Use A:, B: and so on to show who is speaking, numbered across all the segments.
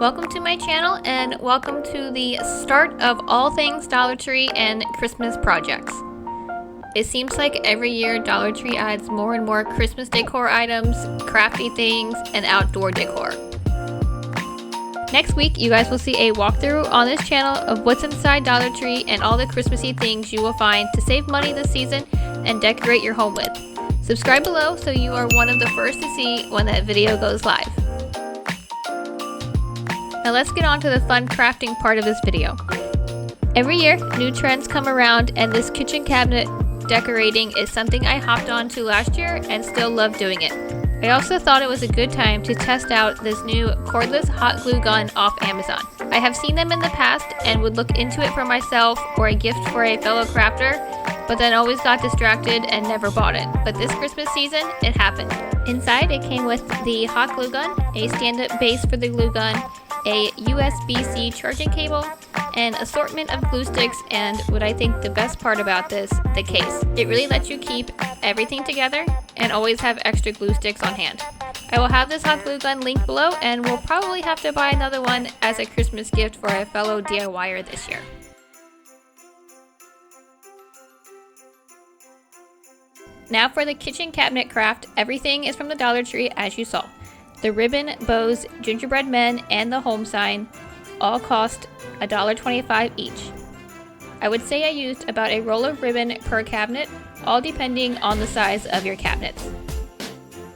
A: Welcome to my channel and welcome to the start of all things Dollar Tree and Christmas projects. It seems like every year Dollar Tree adds more and more Christmas decor items, crafty things, and outdoor decor. Next week, you guys will see a walkthrough on this channel of what's inside Dollar Tree and all the Christmassy things you will find to save money this season and decorate your home with. Subscribe below so you are one of the first to see when that video goes live. Now let's get on to the fun crafting part of this video. Every year, new trends come around and this kitchen cabinet decorating is something I hopped on to last year and still love doing it. I also thought it was a good time to test out this new cordless hot glue gun off Amazon. I have seen them in the past and would look into it for myself or a gift for a fellow crafter, but then always got distracted and never bought it. But this Christmas season, it happened. Inside, it came with the hot glue gun, a stand-up base for the glue gun, a USB-C charging cable, an assortment of glue sticks, and what I think the best part about this, the case. It really lets you keep everything together and always have extra glue sticks on hand. I will have this hot glue gun linked below, and we'll probably have to buy another one as a Christmas gift for a fellow DIYer this year. Now for the kitchen cabinet craft, everything is from the Dollar Tree as you saw. The ribbon, bows, gingerbread men, and the home sign all cost $1.25 each. I would say I used about a roll of ribbon per cabinet, all depending on the size of your cabinets.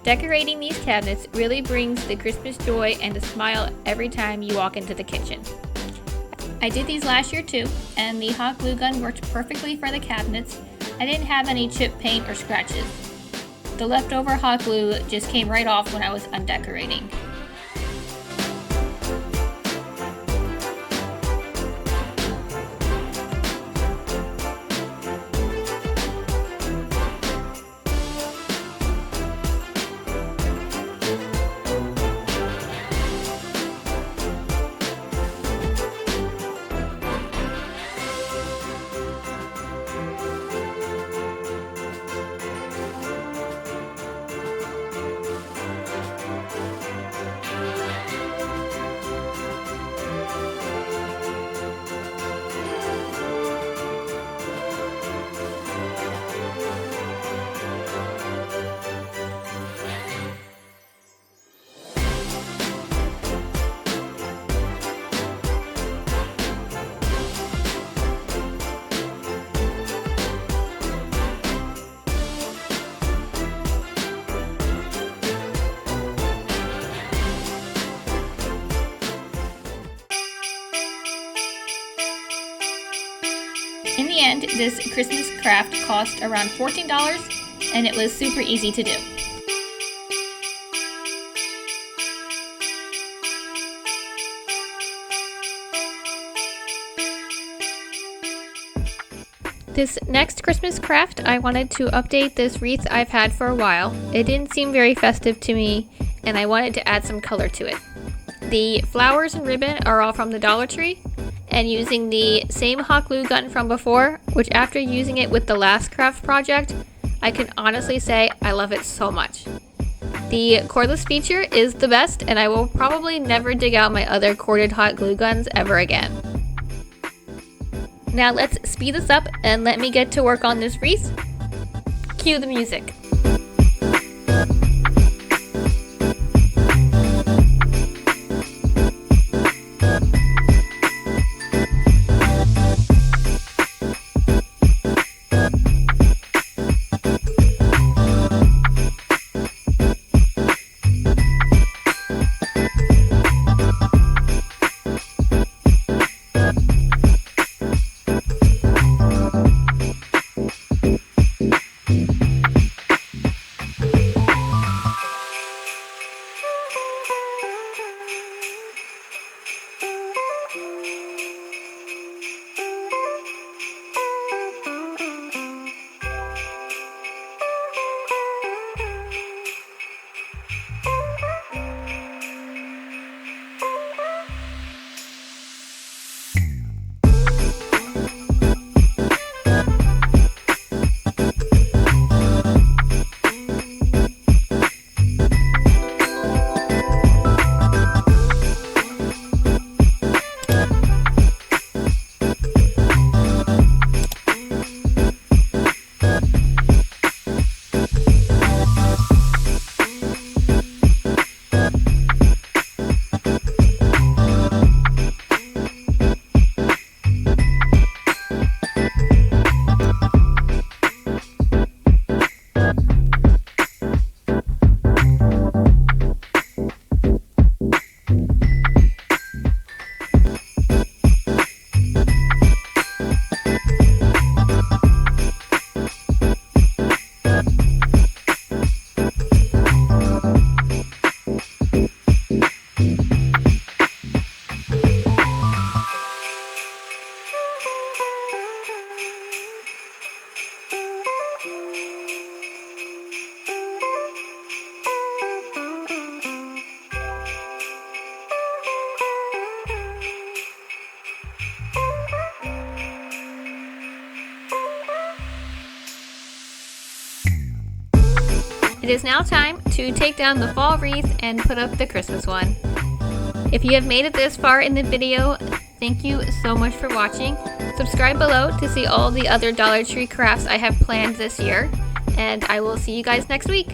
A: Decorating these cabinets really brings the Christmas joy and a smile every time you walk into the kitchen. I did these last year too, and the hot glue gun worked perfectly for the cabinets. I didn't have any chip paint or scratches. The leftover hot glue just came right off when I was undecorating. In the end, this Christmas craft cost around $14 and it was super easy to do. This next Christmas craft, I wanted to update this wreath I've had for a while. It didn't seem very festive to me and I wanted to add some color to it. The flowers and ribbon are all from the Dollar Tree, and using the same hot glue gun from before, which after using it with the last craft project, I can honestly say I love it so much. The cordless feature is the best, and I will probably never dig out my other corded hot glue guns ever again. Now let's speed this up and let me get to work on this wreath. Cue the music. It is now time to take down the fall wreath and put up the Christmas one. If you have made it this far in the video, thank you so much for watching. Subscribe below to see all the other Dollar Tree crafts I have planned this year, and I will see you guys next week.